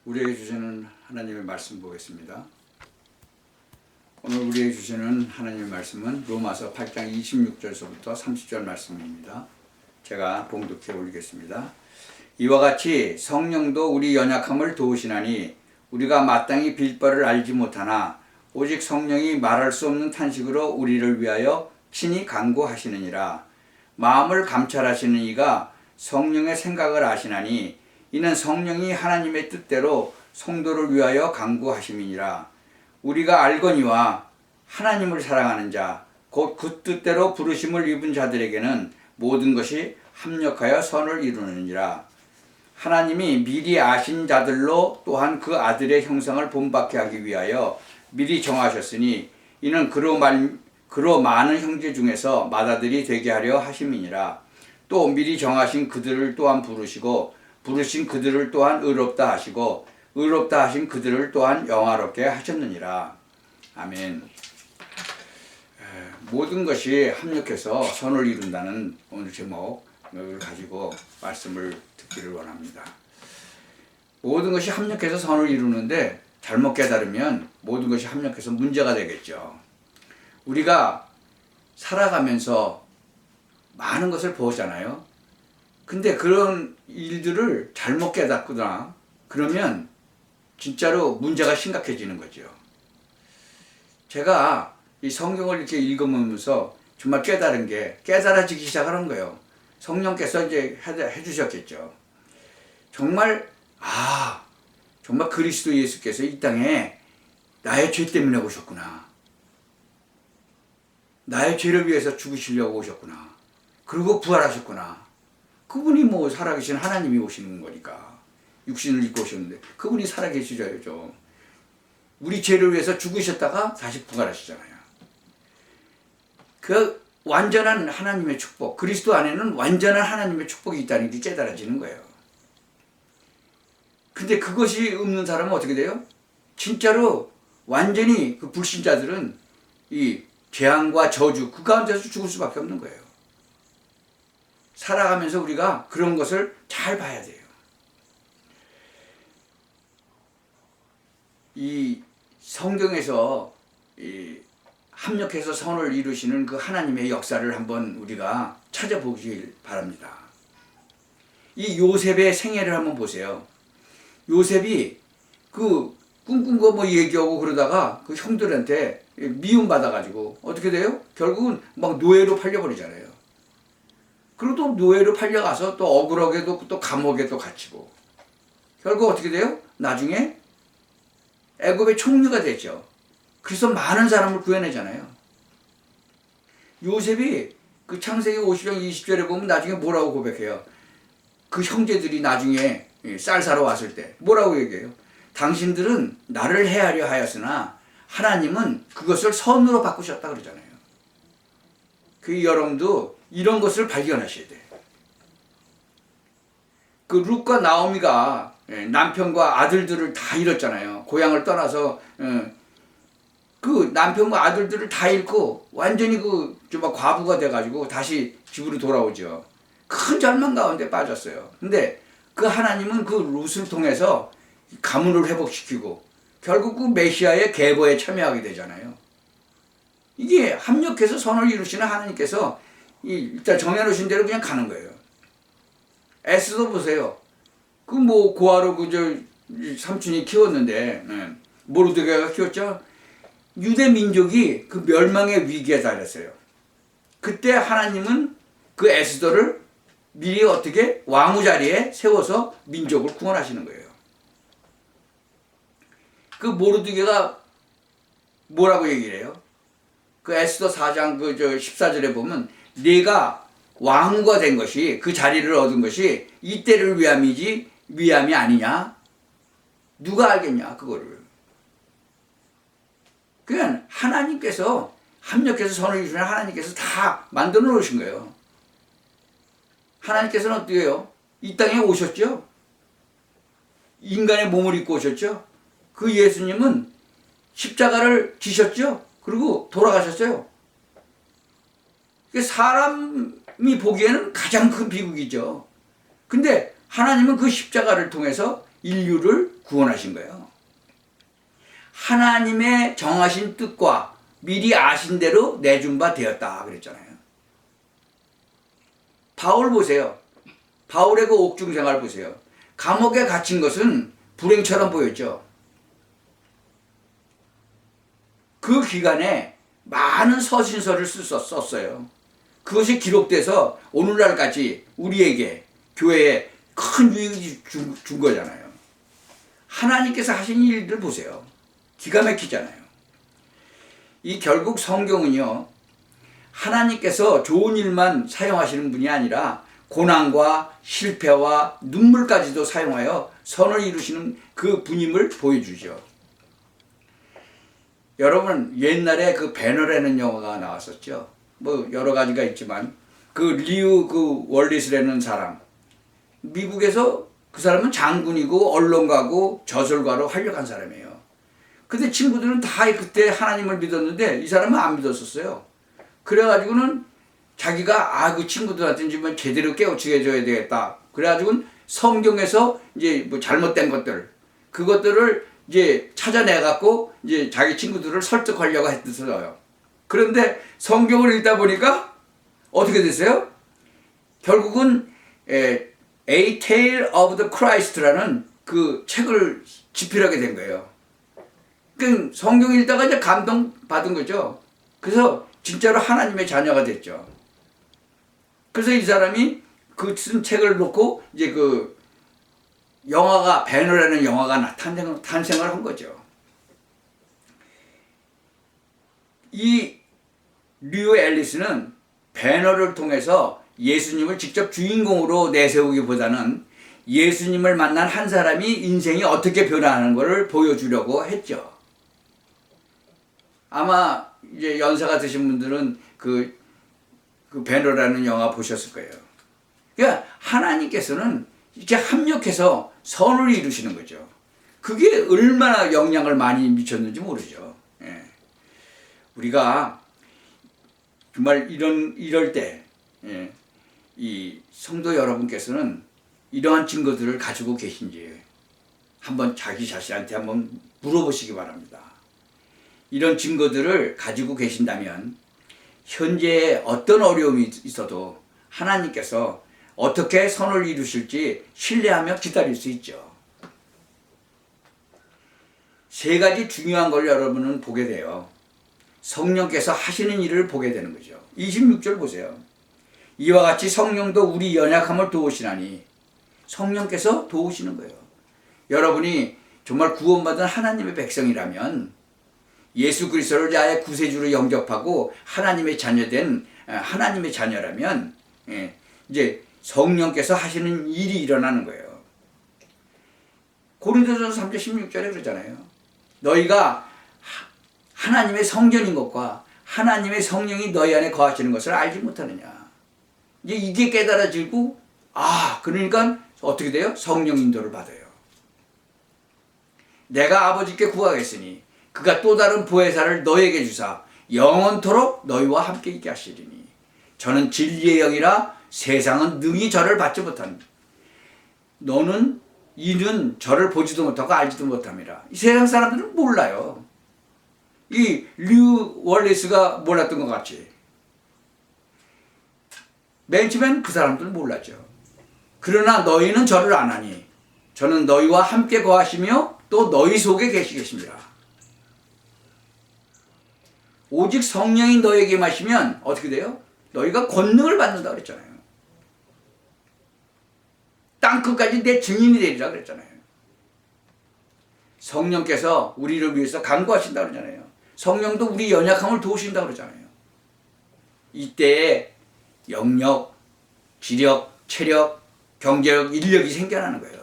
우리에게 주시는 하나님의 말씀 보겠습니다. 오늘 우리에게 주시는 하나님의 말씀은 로마서 8장 26절서부터 30절 말씀입니다. 제가 봉독해 올리겠습니다. 이와 같이 성령도 우리 연약함을 도우시나니 우리가 마땅히 빌 바를 알지 못하나 오직 성령이 말할 수 없는 탄식으로 우리를 위하여 친히 간구하시느니라. 마음을 감찰하시는 이가 성령의 생각을 아시나니 이는 성령이 하나님의 뜻대로 성도를 위하여 간구하심이니라. 우리가 알거니와 하나님을 사랑하는 자 곧 그 뜻대로 부르심을 입은 자들에게는 모든 것이 합력하여 선을 이루느니라. 하나님이 미리 아신 자들로 또한 그 아들의 형상을 본받게 하기 위하여 미리 정하셨으니 이는 그로 많은 형제 중에서 맏아들이 되게 하려 하심이니라. 또 미리 정하신 그들을 또한 부르시고 부르신 그들을 또한 의롭다 하시고 의롭다 하신 그들을 또한 영화롭게 하셨느니라. 아멘. 모든 것이 합력해서 선을 이룬다는 오늘 제목을 가지고 말씀을 듣기를 원합니다. 모든 것이 합력해서 선을 이루는데 잘못 깨달으면 모든 것이 합력해서 문제가 되겠죠. 우리가 살아가면서 많은 것을 보잖아요. 근데 그런 일들을 잘못 깨닫거나 그러면 진짜로 문제가 심각해지는 거죠. 제가 이 성경을 이렇게 읽으면서 정말 깨달은 게 깨달아지기 시작하는 거예요. 성령께서 이제 해주셨겠죠. 정말 정말 그리스도 예수께서 이 땅에 나의 죄 때문에 오셨구나. 나의 죄를 위해서 죽으시려고 오셨구나. 그리고 부활하셨구나. 그분이 뭐 살아계신 하나님이 오시는 거니까 육신을 입고 오셨는데 그분이 살아계시죠. 우리 죄를 위해서 죽으셨다가 다시 부활하시잖아요. 그 완전한 하나님의 축복, 그리스도 안에는 완전한 하나님의 축복이 있다는 게 깨달아지는 거예요. 근데 그것이 없는 사람은 어떻게 돼요? 진짜로 완전히 그 불신자들은 이 재앙과 저주 그 가운데서 죽을 수밖에 없는 거예요. 살아가면서 우리가 그런 것을 잘 봐야 돼요. 이 성경에서 이 합력해서 선을 이루시는 그 하나님의 역사를 한번 우리가 찾아보길 바랍니다. 이 요셉의 생애를 한번 보세요. 요셉이 그 꿈꾼 거 뭐 얘기하고 그러다가 그 형들한테 미움받아가지고 어떻게 돼요? 결국은 막 노예로 팔려버리잖아요. 그리고 또 노예로 팔려가서 또 억울하게도 또 감옥에 또 갇히고 결국 어떻게 돼요? 나중에 애굽의 총리가 됐죠. 그래서 많은 사람을 구해내잖아요. 요셉이 그 창세기 50장 20절에 보면 나중에 뭐라고 고백해요? 그 형제들이 나중에 쌀 사러 왔을 때 뭐라고 얘기해요? 당신들은 나를 해하려 하였으나 하나님은 그것을 선으로 바꾸셨다 그러잖아요. 그 여러분도 이런 것을 발견하셔야 돼요. 그 룻과 나오미가 남편과 아들들을 다 잃었잖아요. 고향을 떠나서 그 남편과 아들들을 다 잃고 완전히 좀 과부가 돼가지고 다시 집으로 돌아오죠. 큰 절망 가운데 빠졌어요. 근데 그 하나님은 그 룻을 통해서 가문을 회복시키고 결국 그 메시아의 계보에 참여하게 되잖아요. 이게 합력해서 선을 이루시는 하나님께서 일단 정해놓으신 대로 그냥 가는 거예요. 에스더 보세요. 그 뭐 고아로 삼촌이 키웠는데 모르드게가 키웠죠. 유대 민족이 그 멸망의 위기에 달했어요. 그때 하나님은 그 에스더를 미리 어떻게 왕후 자리에 세워서 민족을 구원하시는 거예요. 그 모르드게가 뭐라고 얘기를 해요? 그 에스더 4장 14절에 보면 네가 왕후가 된 것이 그 자리를 얻은 것이 이때를 위함이 아니냐? 누가 알겠냐 그거를. 그냥 하나님께서 합력해서 선을 이루시는 하나님께서 다 만들어 놓으신 거예요. 하나님께서는 어떻게 해요? 이 땅에 오셨죠? 인간의 몸을 입고 오셨죠? 그 예수님은 십자가를 지셨죠? 그리고 돌아가셨어요. 사람이 보기에는 가장 큰 비극이죠. 근데 하나님은 그 십자가를 통해서 인류를 구원하신 거예요. 하나님의 정하신 뜻과 미리 아신 대로 내준 바 되었다 그랬잖아요. 바울 보세요. 바울의 그 옥중 생활 보세요. 감옥에 갇힌 것은 불행처럼 보였죠. 그 기간에 많은 서신서를 썼어요. 그것이 기록돼서 오늘날까지 우리에게 교회에 큰 유익을 준 거잖아요. 하나님께서 하신 일들 보세요. 기가 막히잖아요. 이 결국 성경은요, 하나님께서 좋은 일만 사용하시는 분이 아니라 고난과 실패와 눈물까지도 사용하여 선을 이루시는 그 분임을 보여주죠. 여러분, 옛날에 그 배너라는 영화가 나왔었죠. 뭐 여러 가지가 있지만 그 리우 그 월리스라는 사람, 미국에서 그 사람은 장군이고 언론가고 저술가로 활약한 사람이에요. 근데 친구들은 다 그때 하나님을 믿었는데 이 사람은 안 믿었었어요. 그래가지고는 자기가 그 친구들한테 좀 제대로 깨우치게 해줘야 되겠다. 그래가지고는 성경에서 이제 뭐 잘못된 것들, 그것들을 이제 찾아내갖고 이제 자기 친구들을 설득하려고 했었어요. 그런데 성경을 읽다 보니까 어떻게 됐어요? 결국은 A Tale of the Christ라는 그 책을 집필하게 된 거예요. 그 성경 읽다가 이제 감동받은 거죠. 그래서 진짜로 하나님의 자녀가 됐죠. 그래서 이 사람이 그 쓴 책을 놓고 이제 그 영화가 배너라는 영화가 탄생을 한 거죠. 이 류 앨리스는 배너를 통해서 예수님을 직접 주인공으로 내세우기보다는 예수님을 만난 한 사람이 인생이 어떻게 변화하는 것을 보여주려고 했죠. 아마 이제 연세가 드신 분들은 그 배너라는 영화 보셨을 거예요. 그러니까 하나님께서는 이렇게 합력해서 선을 이루시는 거죠. 그게 얼마나 영향을 많이 미쳤는지 모르죠. 예. 우리가 정말 이럴 때, 예, 이 성도 여러분께서는 이러한 증거들을 가지고 계신지 한번 자기 자신한테 한번 물어보시기 바랍니다. 이런 증거들을 가지고 계신다면 현재 어떤 어려움이 있어도 하나님께서 어떻게 선을 이루실지 신뢰하며 기다릴 수 있죠. 세 가지 중요한 걸 여러분은 보게 돼요. 성령께서 하시는 일을 보게 되는 거죠. 26절 보세요. 이와 같이 성령도 우리 연약함을 도우시나니, 성령께서 도우시는 거예요. 여러분이 정말 구원받은 하나님의 백성이라면 예수 그리스도를 나의 구세주로 영접하고 하나님의 자녀된 하나님의 자녀라면 이제 성령께서 하시는 일이 일어나는 거예요. 고린도전서 3장 16절에 그러잖아요. 너희가 하나님의 성전인 것과 하나님의 성령이 너희 안에 거하시는 것을 알지 못하느냐. 이게 깨달아지고 그러니까 어떻게 돼요? 성령 인도를 받아요. 내가 아버지께 구하겠으니 그가 또 다른 보혜사를 너에게 주사 영원토록 너희와 함께 있게 하시리니 저는 진리의 영이라 세상은 능히 저를 받지 못합니다. 이는 저를 보지도 못하고 알지도 못함이라. 이 세상 사람들은 몰라요. 이 류 월리스가 몰랐던 것 같이. 맨 처음엔 그 사람들은 몰랐죠. 그러나 너희는 저를 아나니 저는 너희와 함께 거하시며 또 너희 속에 계시겠습니다. 오직 성령이 너에게 마시면 어떻게 돼요? 너희가 권능을 받는다 그랬잖아요. 땅끝까지 내 증인이 되리라 그랬잖아요. 성령께서 우리를 위해서 간구하신다 그러잖아요. 성령도 우리 연약함을 도우신다 그러잖아요. 이때에 영력, 지력, 체력, 경제력, 인력이 생겨나는 거예요.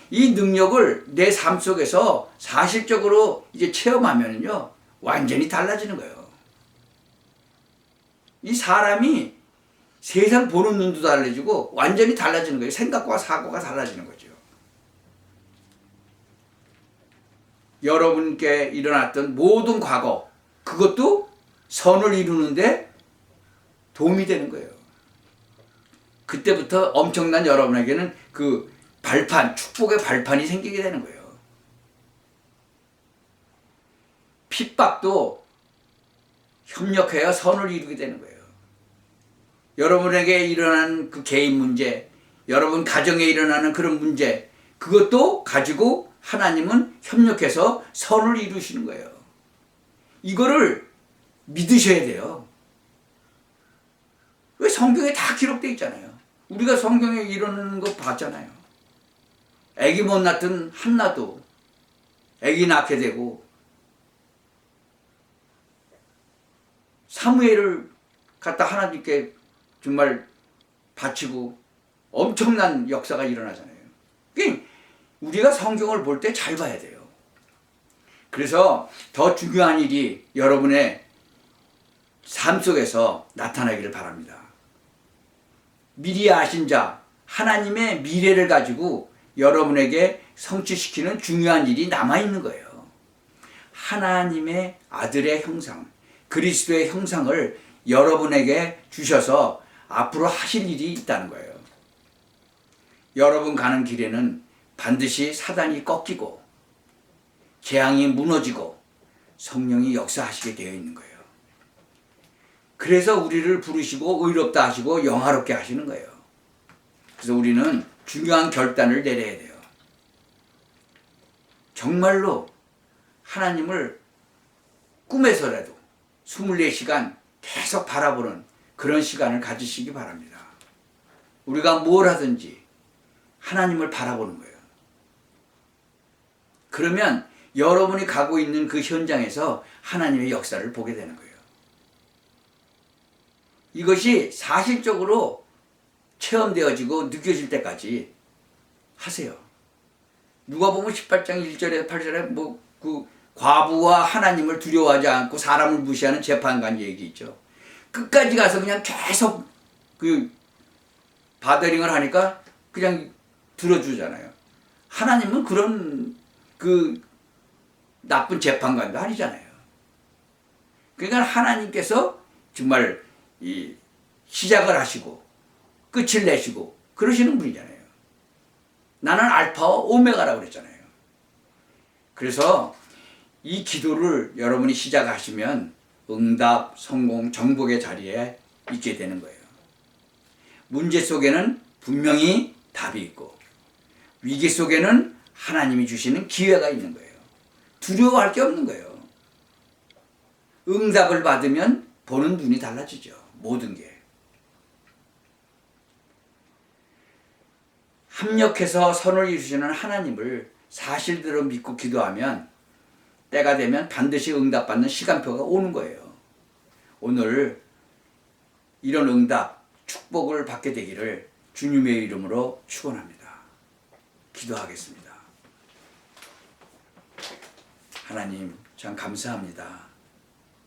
이 능력을 내 삶 속에서 사실적으로 이제 체험하면요 완전히 달라지는 거예요. 이 사람이 세상 보는 눈도 달라지고 완전히 달라지는 거예요. 생각과 사고가 달라지는 거죠. 여러분께 일어났던 모든 과거, 그것도 선을 이루는데 도움이 되는 거예요. 그때부터 엄청난 여러분에게는 그 발판, 축복의 발판이 생기게 되는 거예요. 핍박도 협력해야 선을 이루게 되는 거예요. 여러분에게 일어나는 그 개인 문제, 여러분 가정에 일어나는 그런 문제, 그것도 가지고 하나님은 협력해서 선을 이루시는 거예요. 이거를 믿으셔야 돼요. 왜 성경에 다 기록되어 있잖아요. 우리가 성경에 일어나는 거 봤잖아요. 아기 못 낳던 한나도 아기 낳게 되고 사무엘을 갖다 하나님께 정말 바치고 엄청난 역사가 일어나잖아요. 그러니까 우리가 성경을 볼 때 잘 봐야 돼요. 그래서 더 중요한 일이 여러분의 삶 속에서 나타나기를 바랍니다. 미리 아신 자, 하나님의 미래를 가지고 여러분에게 성취시키는 중요한 일이 남아있는 거예요. 하나님의 아들의 형상, 그리스도의 형상을 여러분에게 주셔서 앞으로 하실 일이 있다는 거예요. 여러분 가는 길에는 반드시 사단이 꺾이고 재앙이 무너지고 성령이 역사하시게 되어 있는 거예요. 그래서 우리를 부르시고 의롭다 하시고 영화롭게 하시는 거예요. 그래서 우리는 중요한 결단을 내려야 돼요. 정말로 하나님을 꿈에서라도 24시간 계속 바라보는 그런 시간을 가지시기 바랍니다. 우리가 뭘 하든지 하나님을 바라보는 거예요. 그러면 여러분이 가고 있는 그 현장에서 하나님의 역사를 보게 되는 거예요. 이것이 사실적으로 체험되어지고 느껴질 때까지 하세요. 누가복음 18장 1절에서 8절에 그 과부와 하나님을 두려워하지 않고 사람을 무시하는 재판관 얘기 있죠. 끝까지 가서 그냥 계속 그 바더링을 하니까 그냥 들어주잖아요. 하나님은 그런 그 나쁜 재판관도 아니잖아요. 그러니까 하나님께서 정말 이 시작을 하시고 끝을 내시고 그러시는 분이잖아요. 나는 알파와 오메가라고 그랬잖아요. 그래서 이 기도를 여러분이 시작하시면 응답, 성공, 정복의 자리에 있게 되는 거예요. 문제 속에는 분명히 답이 있고 위기 속에는 하나님이 주시는 기회가 있는 거예요. 두려워할 게 없는 거예요. 응답을 받으면 보는 눈이 달라지죠. 모든 게. 합력해서 선을 이루시는 하나님을 사실대로 믿고 기도하면 때가 되면 반드시 응답받는 시간표가 오는 거예요. 오늘 이런 응답, 축복을 받게 되기를 주님의 이름으로 축원합니다. 기도하겠습니다. 하나님 참 감사합니다.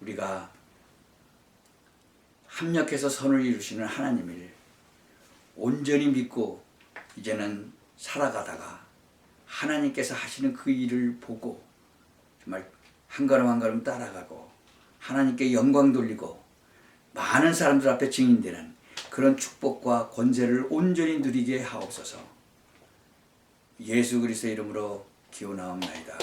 우리가 합력해서 선을 이루시는 하나님을 온전히 믿고 이제는 살아가다가 하나님께서 하시는 그 일을 보고 정말 한 걸음 한 걸음 따라가고 하나님께 영광 돌리고 많은 사람들 앞에 증인되는 그런 축복과 권세를 온전히 누리게 하옵소서. 예수 그리스도의 이름으로 기원하옵나이다.